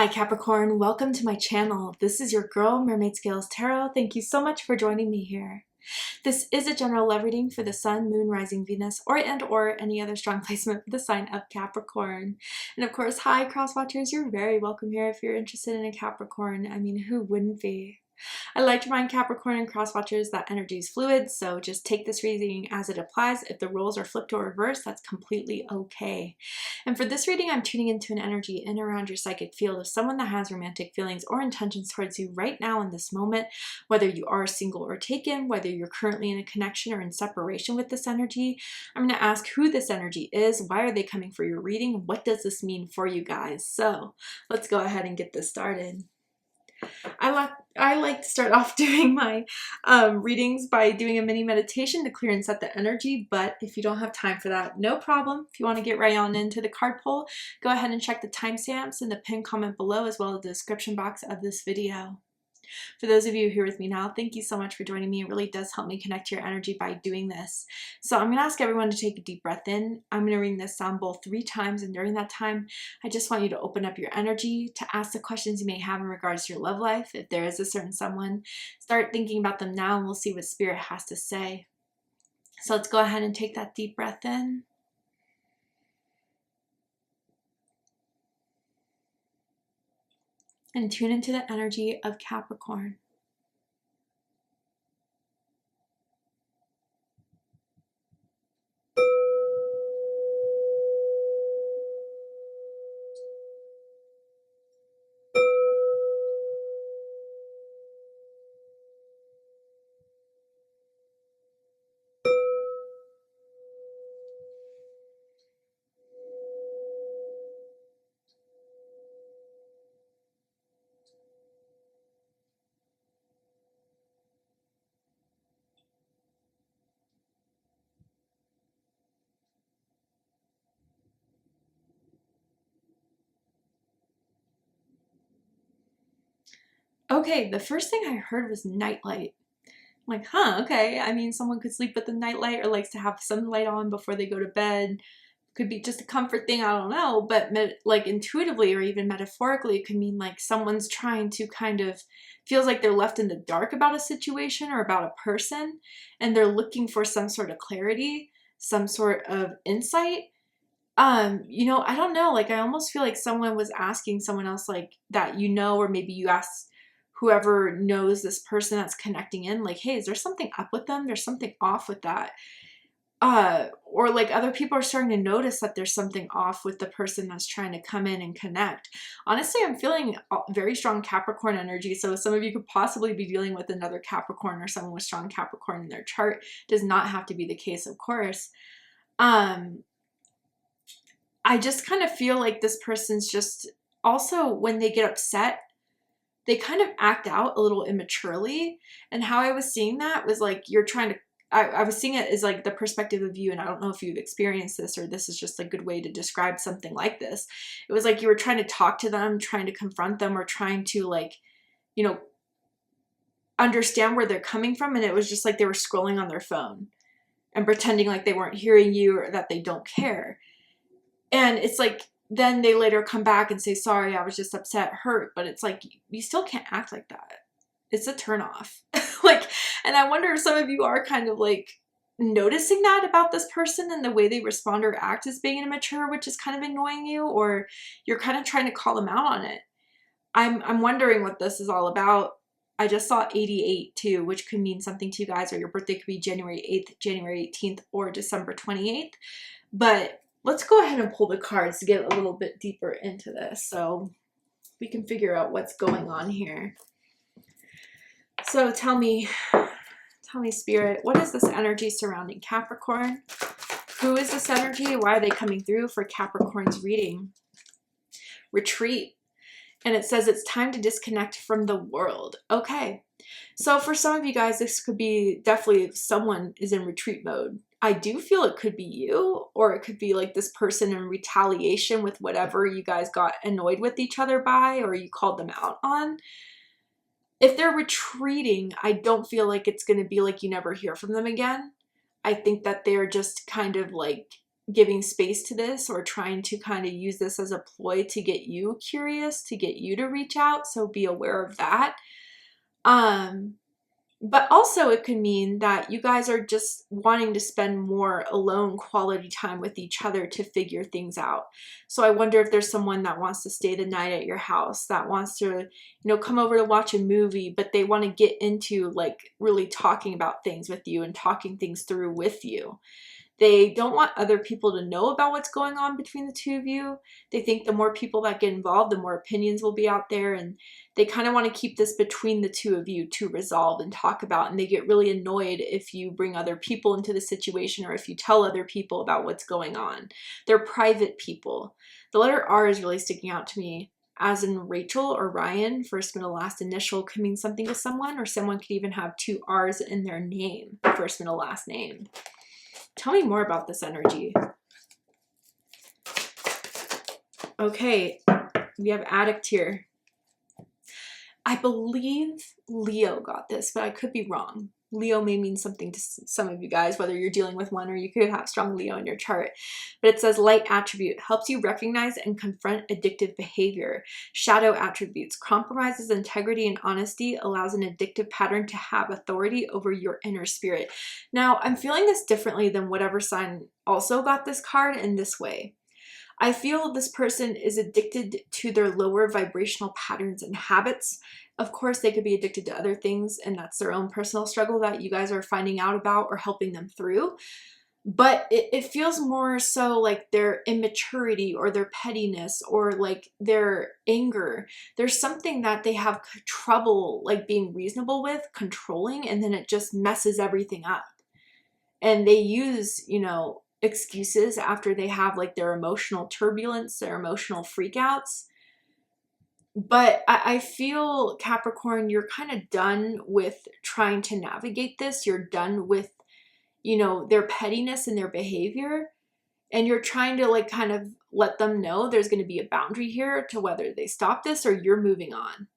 Hi Capricorn, welcome to my channel. This is your girl, Mermaid Scales Tarot. Thank you so much for joining me here. This is a general love reading for the Sun, Moon, Rising, Venus, or any other strong placement for the sign of Capricorn. And of course, hi cross watchers, you're very welcome here if you're interested in a Capricorn. I mean, who wouldn't be? I like to remind Capricorn and cross watchers that energy is fluid, so just take this reading as it applies. If the roles are flipped or reversed, that's completely okay. And for this reading, I'm tuning into an energy in around your psychic field of someone that has romantic feelings or intentions towards you right now in this moment, whether you are single or taken, whether you're currently in a connection or in separation with this energy. I'm going to ask who this energy is, why are they coming for your reading, what does this mean for you guys? So let's go ahead and get this started. I like to start off doing my readings by doing a mini meditation to clear and set the energy, but if you don't have time for that, no problem. If you want to get right on into the card pull, go ahead and check the timestamps in the pinned comment below as well as the description box of this video. For those of you here with me now, thank you so much for joining me. It really does help me connect to your energy by doing this. So I'm going to ask everyone to take a deep breath in. I'm going to ring this sound bowl 3 times, and during that time, I just want you to open up your energy to ask the questions you may have in regards to your love life. If there is a certain someone, start thinking about them now and we'll see what Spirit has to say. So let's go ahead and take that deep breath in. And tune into the energy of Capricorn. Okay, the first thing I heard was nightlight. I'm like, huh, okay. I mean, someone could sleep with the nightlight or likes to have sunlight on before they go to bed. Could be just a comfort thing, I don't know. But like intuitively or even metaphorically, it could mean like someone's trying to kind of, feels like they're left in the dark about a situation or about a person, and they're looking for some sort of clarity, some sort of insight. I don't know, like I almost feel like someone was asking someone else like that, or maybe you asked whoever knows this person that's connecting in, like, hey, is there something up with them? There's something off with that. Or like other people are starting to notice that there's something off with the person that's trying to come in and connect. Honestly, I'm feeling very strong Capricorn energy. So some of you could possibly be dealing with another Capricorn or someone with strong Capricorn in their chart. Does not have to be the case, of course. I just kind of feel like this person's just also, when they get upset, they kind of act out a little immaturely. And how I was seeing that was like you're trying to, I was seeing it as like the perspective of you, and I don't know if you've experienced this or this is just a good way to describe something like this. It was like you were trying to talk to them, trying to confront them, or trying to like, understand where they're coming from, and it was just like they were scrolling on their phone and pretending like they weren't hearing you or that they don't care. And it's like, then they later come back and say, sorry, I was just upset, hurt. But it's like, you still can't act like that. It's a turnoff. And I wonder if some of you are kind of like noticing that about this person and the way they respond or act as being immature, which is kind of annoying you, or you're kind of trying to call them out on it. I'm wondering what this is all about. I just saw 88 too, which could mean something to you guys, or your birthday could be January 8th, January 18th, or December 28th. But let's go ahead and pull the cards to get a little bit deeper into this so we can figure out what's going on here. So tell me, Spirit, what is this energy surrounding Capricorn? Who is this energy? Why are they coming through for Capricorn's reading? Retreat. And it says it's time to disconnect from the world. Okay. So for some of you guys, this could be definitely if someone is in retreat mode. I do feel it could be you, or it could be like this person in retaliation with whatever you guys got annoyed with each other by, or you called them out on. If they're retreating, I don't feel like it's going to be like you never hear from them again. I think that they're just kind of like giving space to this or trying to kind of use this as a ploy to get you curious, to get you to reach out. So be aware of that. But also it could mean that you guys are just wanting to spend more alone quality time with each other to figure things out. So I wonder if there's someone that wants to stay the night at your house, that wants to, you know, come over to watch a movie, but they want to get into like really talking about things with you and talking things through with you. They don't want other people to know about what's going on between the two of you. They think the more people that get involved, the more opinions will be out there. And they kind of want to keep this between the two of you to resolve and talk about. And they get really annoyed if you bring other people into the situation or if you tell other people about what's going on. They're private people. The letter R is really sticking out to me. As in Rachel or Ryan, first, middle, last, initial could mean something to someone, or someone could even have 2 R's in their name, first, middle, last name. Tell me more about this energy. Okay, we have addict here. I believe Leo got this, but I could be wrong. Leo may mean something to some of you guys, whether you're dealing with one or you could have strong Leo in your chart. But it says light attribute helps you recognize and confront addictive behavior. Shadow attributes compromises integrity and honesty, allows an addictive pattern to have authority over your inner spirit. Now, I'm feeling this differently than whatever sign also got this card in this way. I feel this person is addicted to their lower vibrational patterns and habits. Of course, they could be addicted to other things, and that's their own personal struggle that you guys are finding out about or helping them through. But it feels more so like their immaturity or their pettiness or like their anger. There's something that they have trouble like being reasonable with, controlling, and then it just messes everything up. And they use, you know, excuses after they have like their emotional turbulence, their emotional freakouts. But I feel, Capricorn, you're kind of done with trying to navigate this. You're done with, you know, their pettiness and their behavior. And you're trying to like kind of let them know there's going to be a boundary here to whether they stop this or you're moving on.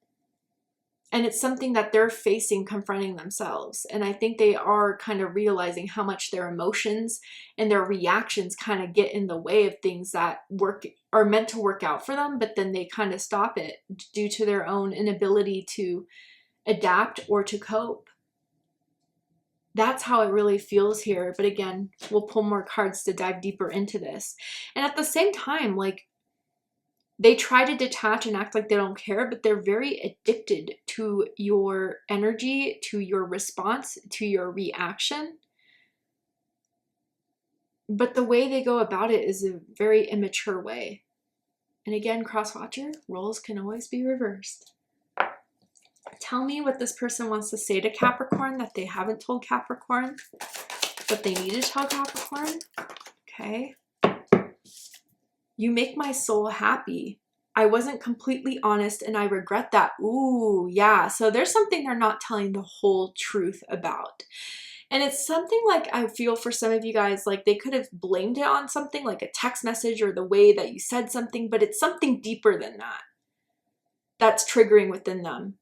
And it's something that they're facing, confronting themselves. And I think they are kind of realizing how much their emotions and their reactions kind of get in the way of things that are meant to work out for them, but then they kind of stop it due to their own inability to adapt or to cope. That's how it really feels here. But again, we'll pull more cards to dive deeper into this. And at the same time, like, they try to detach and act like they don't care, but they're very addicted to your energy, to your response, to your reaction. But the way they go about it is a very immature way. And again, cross-watcher, roles can always be reversed. Tell me what this person wants to say to Capricorn that they haven't told Capricorn, but they need to tell Capricorn. Okay. You make my soul happy. I wasn't completely honest and I regret that. Ooh, yeah. So there's something they're not telling the whole truth about. And it's something like I feel for some of you guys, like they could have blamed it on something like a text message or the way that you said something, but it's something deeper than that that's triggering within them.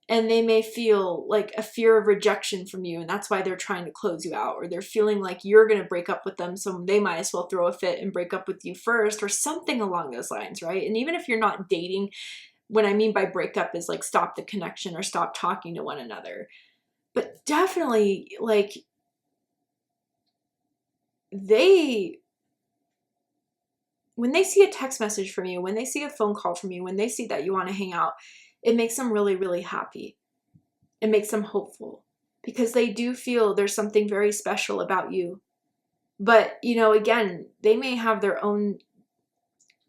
And they may feel like a fear of rejection from you, and that's why they're trying to close you out, or they're feeling like you're going to break up with them, so they might as well throw a fit and break up with you first, or something along those lines, right? And even if you're not dating, what I mean by breakup is like stop the connection or stop talking to one another. But definitely, like, when they see a text message from you, when they see a phone call from you, when they see that you want to hang out, it makes them really, really happy. It makes them hopeful because they do feel there's something very special about you. But, you know, again, they may have their own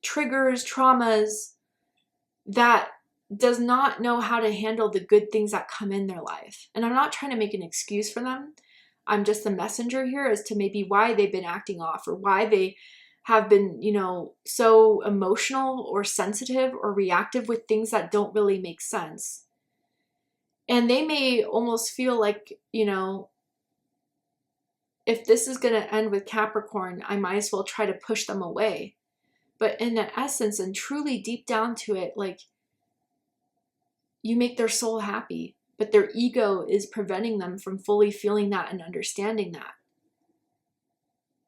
triggers, traumas that does not know how to handle the good things that come in their life. And I'm not trying to make an excuse for them. I'm just the messenger here as to maybe why they've been acting off or why they have been, you know, so emotional or sensitive or reactive with things that don't really make sense. And they may almost feel like, you know, if this is going to end with Capricorn, I might as well try to push them away. But in the essence and truly deep down to it, like, you make their soul happy, but their ego is preventing them from fully feeling that and understanding that.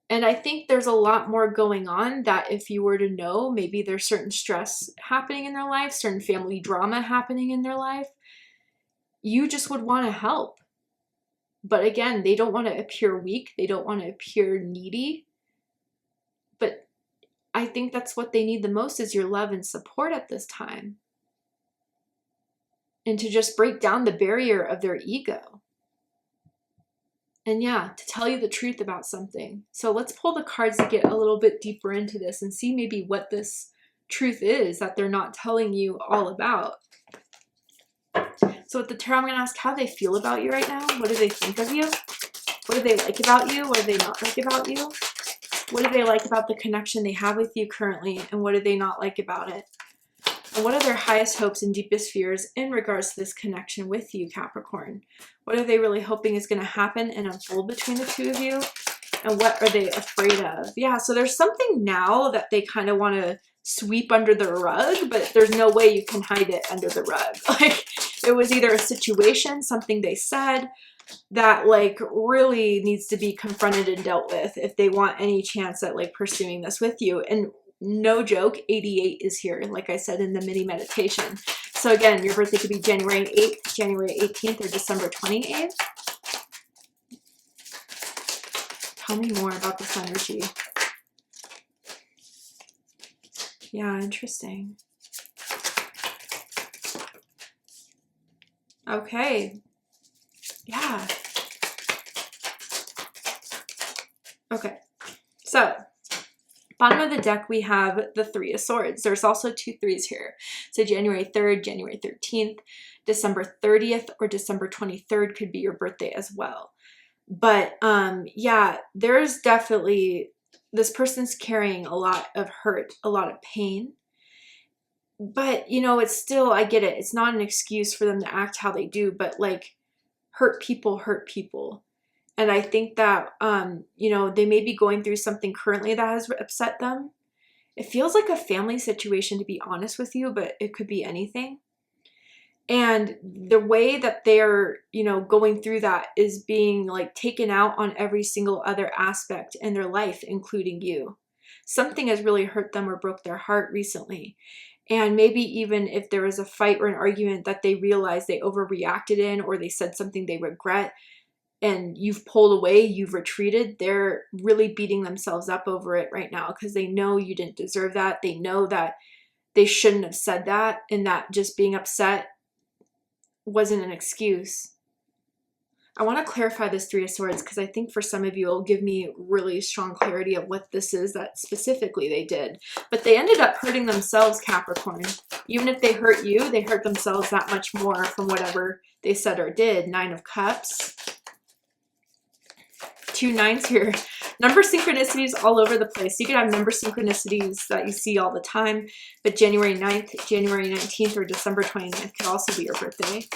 And I think there's a lot more going on that if you were to know, maybe there's certain stress happening in their life, certain family drama happening in their life, you just would want to help. But again, they don't want to appear weak. They don't want to appear needy. But I think that's what they need the most is your love and support at this time. And to just break down the barrier of their ego. And yeah, to tell you the truth about something. So let's pull the cards to get a little bit deeper into this and see maybe what this truth is that they're not telling you all about. So with the tarot, I'm going to ask how they feel about you right now. What do they think of you? What do they like about you? What do they not like about you? What do they like about the connection they have with you currently? And what do they not like about it? And what are their highest hopes and deepest fears in regards to this connection with you, Capricorn? What are they really hoping is going to happen and unfold between the two of you? And what are they afraid of? Yeah, so there's something now that they kind of want to sweep under the rug, but there's no way you can hide it under the rug. Like, it was either a situation, something they said, that like really needs to be confronted and dealt with if they want any chance at like pursuing this with you. And no joke, 88 is here, like I said in the mini meditation. So again, your birthday could be January 8th, January 18th, or December 28th. Tell me more about this energy. Yeah, interesting. Okay. Yeah. Okay. So, bottom of the deck, we have the Three of Swords. There's also two threes here. So January 3rd, January 13th, December 30th, or December 23rd could be your birthday as well. But yeah, there's definitely, this person's carrying a lot of hurt, a lot of pain. But, you know, it's still, I get it. It's not an excuse for them to act how they do, but like, hurt people hurt people. And I think that, you know, they may be going through something currently that has upset them. It feels like a family situation, to be honest with you, but it could be anything. And the way that they're, you know, going through that is being like taken out on every single other aspect in their life, including you. Something has really hurt them or broke their heart recently. And maybe even if there was a fight or an argument that they realized they overreacted in, or they said something they regret, and you've pulled away, you've retreated, they're really beating themselves up over it right now because they know you didn't deserve that. They know that they shouldn't have said that, and that just being upset wasn't an excuse. I want to clarify this Three of Swords because I think for some of you it'll give me really strong clarity of what this is that specifically they did. But they ended up hurting themselves, Capricorn. Even if they hurt you, they hurt themselves that much more from whatever they said or did. Nine of Cups. Two nines here. Number synchronicities all over the place. You could have number synchronicities that you see all the time, but January 9th, January 19th, or December 29th could also be your birthday.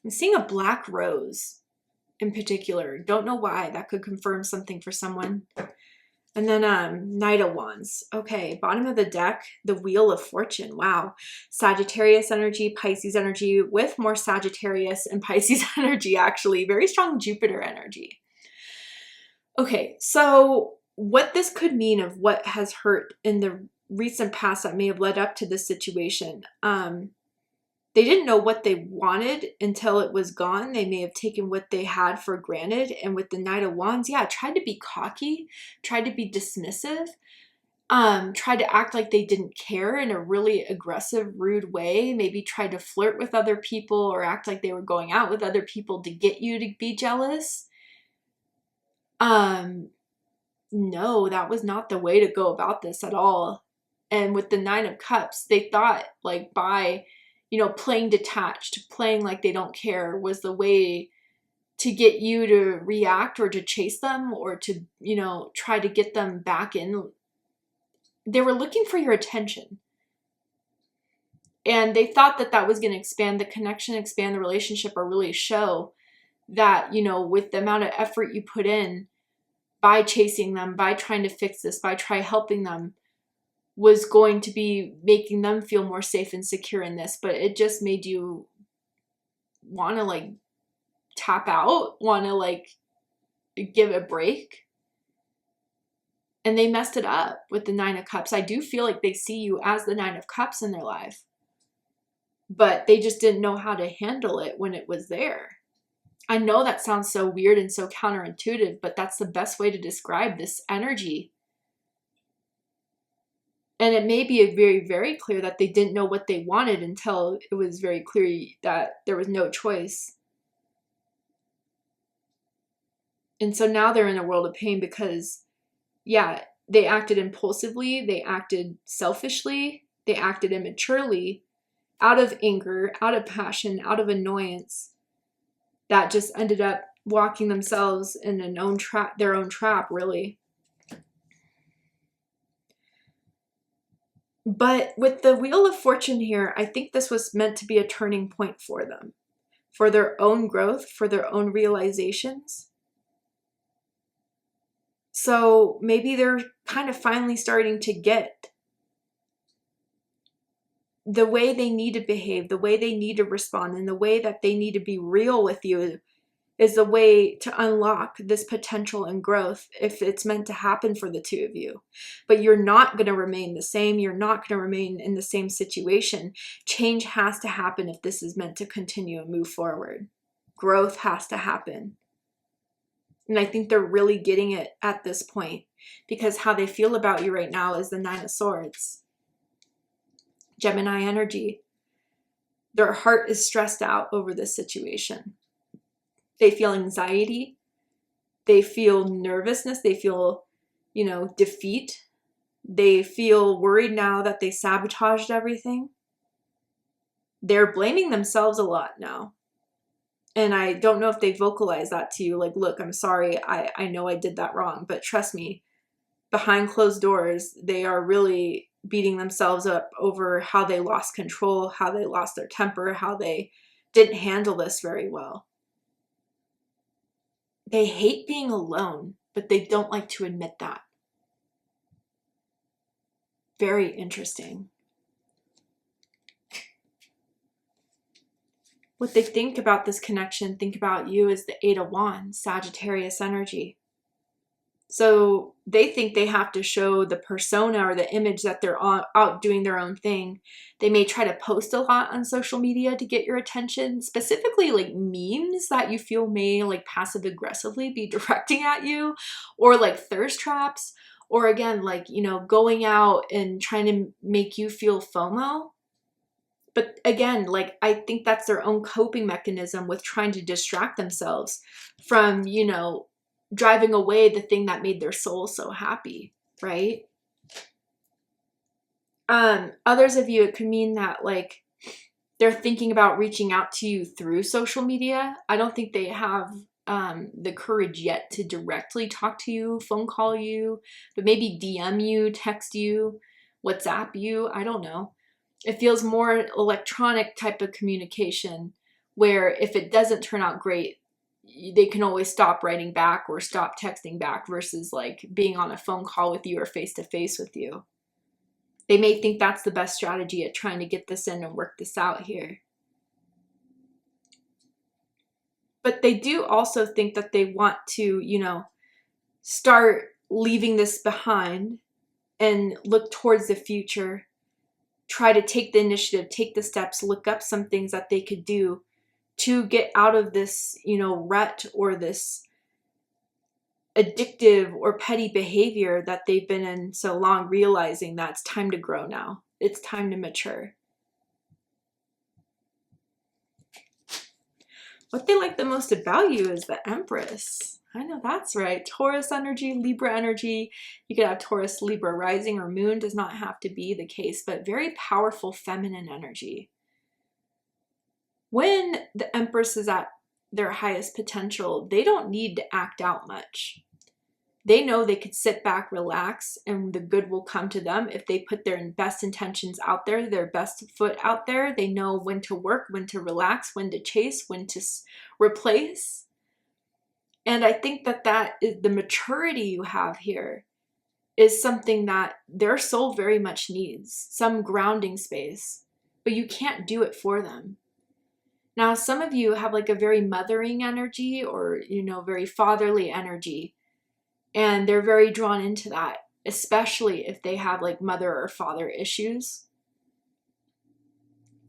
I'm seeing a black rose in particular. Don't know why. That could confirm something for someone. And then Knight of Wands. Okay, bottom of the deck, the Wheel of Fortune. Wow. Sagittarius energy, Pisces energy, with more Sagittarius and Pisces energy, actually. Very strong Jupiter energy. Okay, so what this could mean of what has hurt in the recent past that may have led up to this situation. They didn't know what they wanted until it was gone. They may have taken what they had for granted. And with the Knight of Wands, yeah, tried to be cocky, tried to be dismissive, tried to act like they didn't care in a really aggressive, rude way. Maybe tried to flirt with other people or act like they were going out with other people to get you to be jealous. No, that was not the way to go about this at all. And with the Nine of Cups, they thought like by, you know, playing detached, playing like they don't care was the way to get you to react or to chase them or to, you know, try to get them back in. They were looking for your attention. And they thought that that was going to expand the connection, expand the relationship, or really show that, you know, with the amount of effort you put in by chasing them, by trying to fix this, by helping them, was going to be making them feel more safe and secure in this. But it just made you want to like tap out, want to like give a break. And they messed it up with the Nine of Cups. I do feel like they see you as the Nine of Cups in their life, but they just didn't know how to handle it when it was there. I know that sounds so weird and so counterintuitive, but that's the best way to describe this energy. And it may be very, very clear that they didn't know what they wanted until it was very clear that there was no choice. And so now they're in a world of pain because, yeah, they acted impulsively, they acted selfishly, they acted immaturely, out of anger, out of passion, out of annoyance, that just ended up walking themselves in their own trap, really. But with the Wheel of Fortune here, I think this was meant to be a turning point for them, for their own growth, for their own realizations. So maybe they're kind of finally starting to get the way they need to behave, the way they need to respond, and the way that they need to be real with you is the way to unlock this potential and growth if it's meant to happen for the two of you. But you're not going to remain the same. You're not going to remain in the same situation. Change has to happen if this is meant to continue and move forward. Growth has to happen. And I think they're really getting it at this point because how they feel about you right now is the Nine of Swords. Gemini energy. Their heart is stressed out over this situation. They feel anxiety. They feel nervousness. They feel, defeat. They feel worried now that they sabotaged everything. They're blaming themselves a lot now. And I don't know if they vocalize that to you, like, look, I'm sorry, I know I did that wrong, but trust me, behind closed doors, they are really beating themselves up over how they lost control, how they lost their temper, how they didn't handle this very well. They hate being alone, but they don't like to admit that. Very interesting. What they think about this connection, think about you as the Eight of Wands, Sagittarius energy. So they think they have to show the persona or the image that they're out doing their own thing. They may try to post a lot on social media to get your attention, specifically like memes that you feel may like passive aggressively be directing at you, or like thirst traps, or again, like, going out and trying to make you feel FOMO. But again, like, I think that's their own coping mechanism with trying to distract themselves from, driving away the thing that made their soul so happy, right? Others of you, it could mean that like they're thinking about reaching out to you through social media. I don't think they have the courage yet to directly talk to you, phone call you, but maybe DM you, text you, WhatsApp you. I don't know. It feels more electronic type of communication where if it doesn't turn out great, they can always stop writing back or stop texting back versus like being on a phone call with you or face to face with you. They may think that's the best strategy at trying to get this in and work this out here. But they do also think that they want to, start leaving this behind and look towards the future. Try to take the initiative, take the steps, look up some things that they could do to get out of this, rut or this addictive or petty behavior that they've been in so long, realizing that it's time to grow now. It's time to mature. What they like the most about you is the Empress. I know that's right. Taurus energy, Libra energy. You could have Taurus, Libra rising or moon, does not have to be the case, but very powerful feminine energy. When the Empress is at their highest potential, they don't need to act out much. They know they could sit back, relax, and the good will come to them if they put their best intentions out there, their best foot out there. They know when to work, when to relax, when to chase, when to replace. And I think that is the maturity you have here is something that their soul very much needs, some grounding space, but you can't do it for them. Now, some of you have like a very mothering energy or, very fatherly energy, and they're very drawn into that. especially if they have like mother or father issues.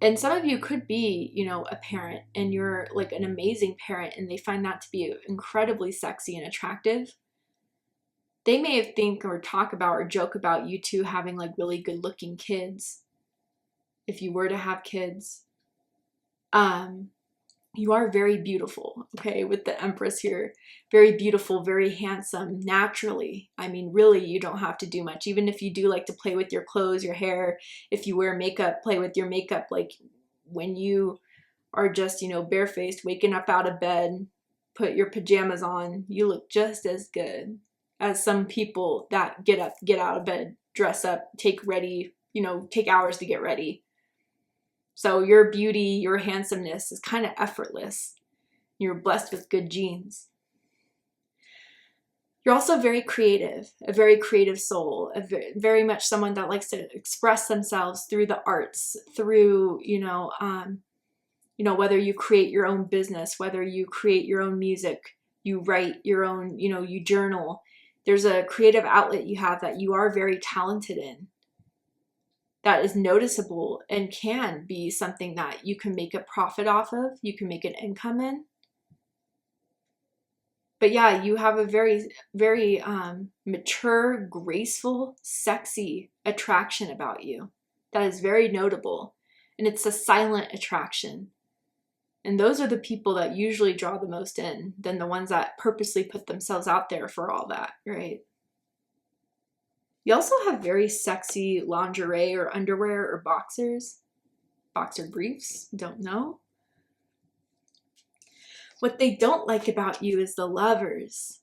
And some of you could be, you know, a parent and you're like an amazing parent and they find that to be incredibly sexy and attractive. They may think or talk about or joke about you two having like really good looking kids. If you were to have kids, you are very beautiful, okay, with the Empress here. Very beautiful, very handsome, naturally. I mean, really, you don't have to do much. Even if you do like to play with your clothes, your hair, if you wear makeup, play with your makeup. Like when you are just, you know, barefaced, waking up out of bed, put your pajamas on, you look just as good as some people that get up, get out of bed, dress up, take ready, you know, take hours to get ready. So your beauty, your handsomeness is kind of effortless. You're blessed with good genes. You're also very creative, a very creative soul, very much someone that likes to express themselves through the arts, through, whether you create your own business, whether you create your own music, you write your own, you journal. There's a creative outlet you have that you are very talented in, that is noticeable and can be something that you can make a profit off of, you can make an income in. But yeah, you have a very, very mature, graceful, sexy attraction about you that is very notable. And it's a silent attraction. And those are the people that usually draw the most in than the ones that purposely put themselves out there for all that, right? You also have very sexy lingerie or underwear or boxers. Boxer briefs, don't know. What they don't like about you is the Lovers.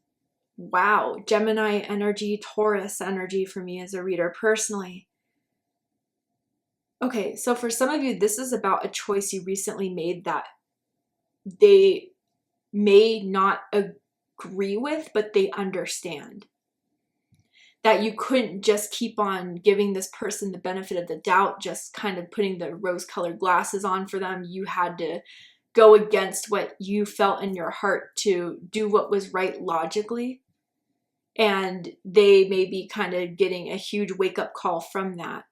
Wow, Gemini energy, Taurus energy for me as a reader personally. Okay, so for some of you, this is about a choice you recently made that they may not agree with, but they understand. That you couldn't just keep on giving this person the benefit of the doubt, just kind of putting the rose-colored glasses on for them. You had to go against what you felt in your heart to do what was right logically. And they may be kind of getting a huge wake-up call from that,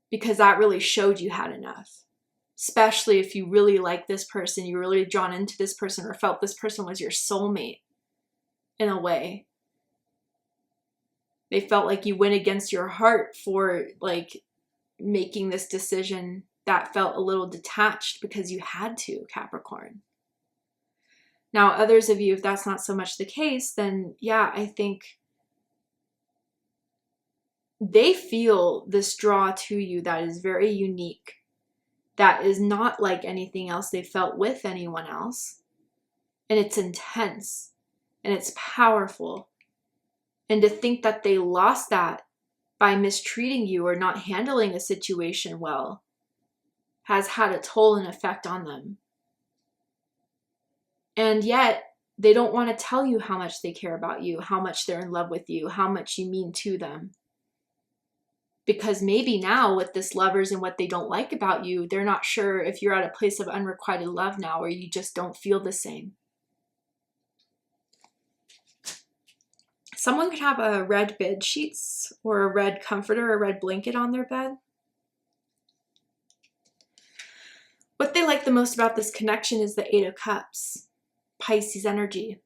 because that really showed you had enough. Especially if you really like this person, you were really drawn into this person or felt this person was your soulmate in a way. They felt like you went against your heart for like making this decision that felt a little detached because you had to, Capricorn. Now, others of you, if that's not so much the case, then yeah, I think they feel this draw to you that is very unique, that is not like anything else they felt with anyone else. And it's intense and it's powerful. And to think that they lost that by mistreating you or not handling a situation well has had a toll and effect on them. And yet they don't want to tell you how much they care about you, how much they're in love with you, how much you mean to them. Because maybe now with this Lovers and what they don't like about you, they're not sure if you're at a place of unrequited love now, or you just don't feel the same. Someone could have a red bed sheets or a red comforter or a red blanket on their bed. What they like the most about this connection is the Eight of Cups, Pisces energy.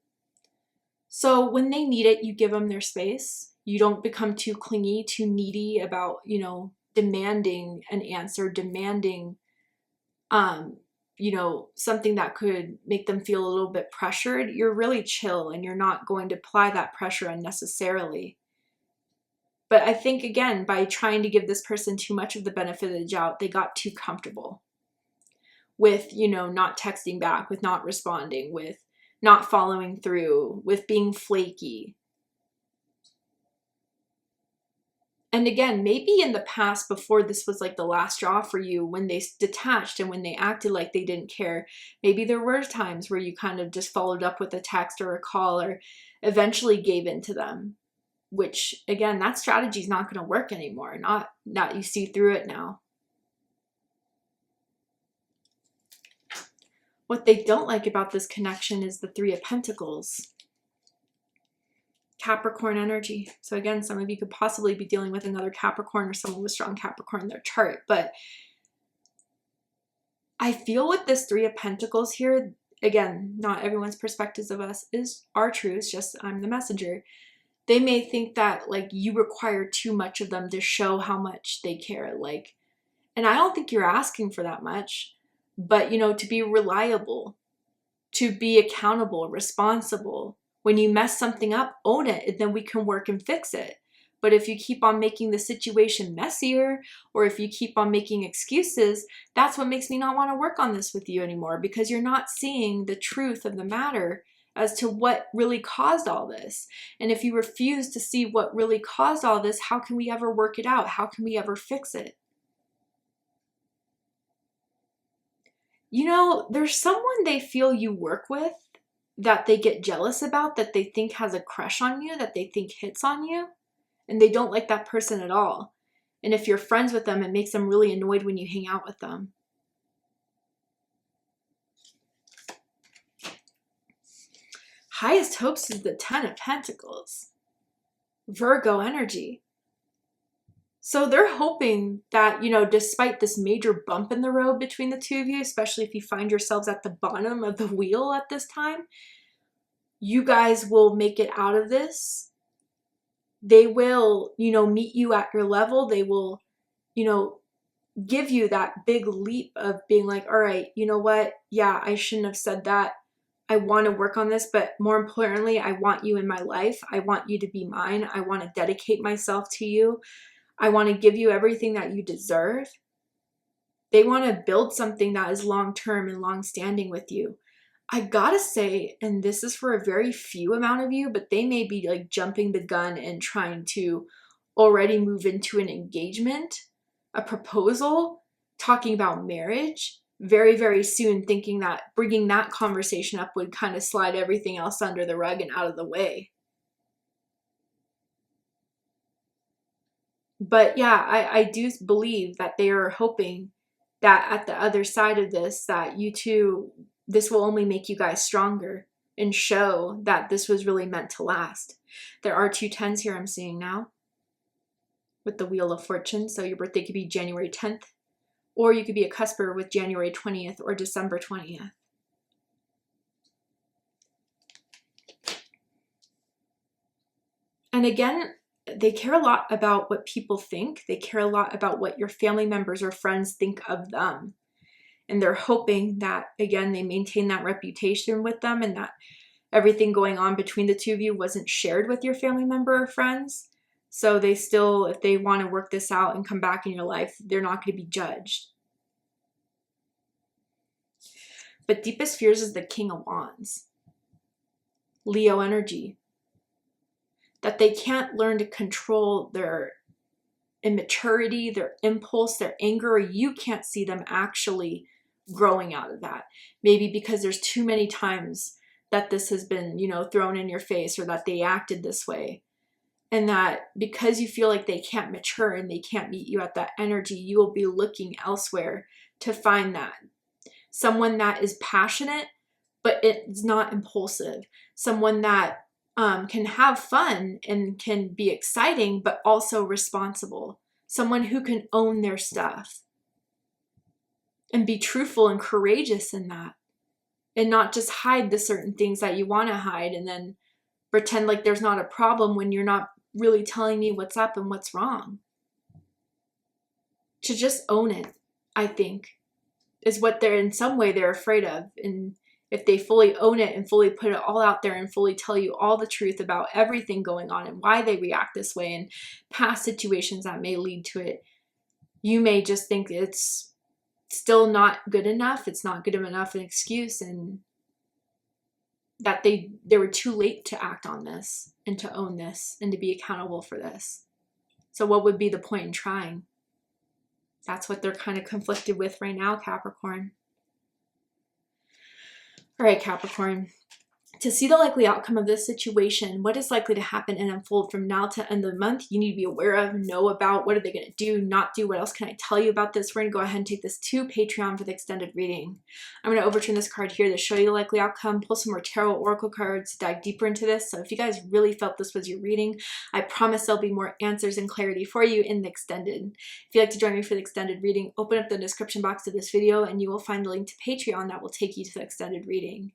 So when they need it, you give them their space. You don't become too clingy, too needy about, demanding an answer, demanding, something that could make them feel a little bit pressured. You're really chill and you're not going to apply that pressure unnecessarily. But I think, again, by trying to give this person too much of the benefit of the doubt, they got too comfortable with, not texting back, with not responding, with not following through, with being flaky. And again, maybe in the past, before this was like the last straw for you, when they detached and when they acted like they didn't care, maybe there were times where you kind of just followed up with a text or a call or eventually gave in to them, which again, that strategy is not going to work anymore. Not you see through it now. What they don't like about this connection is the Three of Pentacles. Capricorn energy. So again, some of you could possibly be dealing with another Capricorn or someone with strong Capricorn in their chart. But I feel with this Three of Pentacles here, again, not everyone's perspectives of us are true. It's just I'm the messenger. They may think that like you require too much of them to show how much they care. Like, and I don't think you're asking for that much, but you know, to be reliable, to be accountable, responsible. When you mess something up, own it, and then we can work and fix it. But if you keep on making the situation messier, or if you keep on making excuses, that's what makes me not want to work on this with you anymore, because you're not seeing the truth of the matter as to what really caused all this. And if you refuse to see what really caused all this, how can we ever work it out? How can we ever fix it? You know, there's someone they feel you work with that they get jealous about, that they think has a crush on you, that they think hits on you, and they don't like that person at all. And if you're friends with them, it makes them really annoyed when you hang out with them. Highest hopes is the Ten of Pentacles. Virgo energy. So they're hoping that, you know, despite this major bump in the road between the two of you, especially if you find yourselves at the bottom of the wheel at this time, you guys will make it out of this. They will, you know, meet you at your level. They will, you know, give you that big leap of being like, all right, you know what? Yeah, I shouldn't have said that. I want to work on this, but more importantly, I want you in my life. I want you to be mine. I want to dedicate myself to you. I want to give you everything that you deserve. They want to build something that is long-term and long-standing with you. I gotta say, and this is for a very few amount of you, but they may be like jumping the gun and trying to already move into an engagement, a proposal, talking about marriage very, very soon, thinking that bringing that conversation up would kind of slide everything else under the rug and out of the way. But yeah, I do believe that they are hoping that at the other side of this, that you two, this will only make you guys stronger and show that this was really meant to last. There are 2 10s here I'm seeing now with the Wheel of Fortune. So your birthday could be January 10th, or you could be a cusper with January 20th or December 20th. And again, they care a lot about what people think. They care a lot about what your family members or friends think of them. And they're hoping that, again, they maintain that reputation with them, and that everything going on between the two of you wasn't shared with your family member or friends. So they still, if they want to work this out and come back in your life, they're not going to be judged. But deepest fears is the King of Wands. Leo energy. That they can't learn to control their immaturity, their impulse, their anger, or you can't see them actually growing out of that. Maybe because there's too many times that this has been, you know, thrown in your face, or that they acted this way. And that because you feel like they can't mature and they can't meet you at that energy, you will be looking elsewhere to find that. Someone that is passionate, but it's not impulsive. Someone that can have fun and can be exciting, but also responsible. Someone who can own their stuff and be truthful and courageous in that, and not just hide the certain things that you want to hide and then pretend like there's not a problem when you're not really telling me what's up and what's wrong. To just own it, I think, is what they're in some way they're afraid of. And if they fully own it and fully put it all out there and fully tell you all the truth about everything going on and why they react this way and past situations that may lead to it, you may just think it's still not good enough. It's not good enough an excuse, and that they were too late to act on this and to own this and to be accountable for this. So what would be the point in trying? That's what they're kind of conflicted with right now, Capricorn. All right, Capricorn. To see the likely outcome of this situation, what is likely to happen and unfold from now to end of the month, you need to be aware of, know about, what are they going to do, not do, what else can I tell you about this. We're going to go ahead and take this to Patreon for the extended reading. I'm going to overturn this card here to show you the likely outcome, pull some more tarot oracle cards, dive deeper into this. So if you guys really felt this was your reading, I promise there'll be more answers and clarity for you in the extended. If you'd like to join me for the extended reading, open up the description box of this video and you will find the link to Patreon that will take you to the extended reading.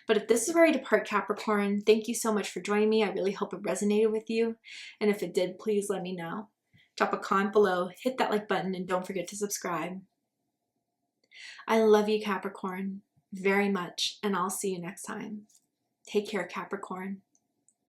But if this is where I depart, Capricorn, thank you so much for joining me. I really hope it resonated with you. And if it did, please let me know. Drop a comment below, hit that like button, and don't forget to subscribe. I love you, Capricorn, very much, and I'll see you next time. Take care, Capricorn.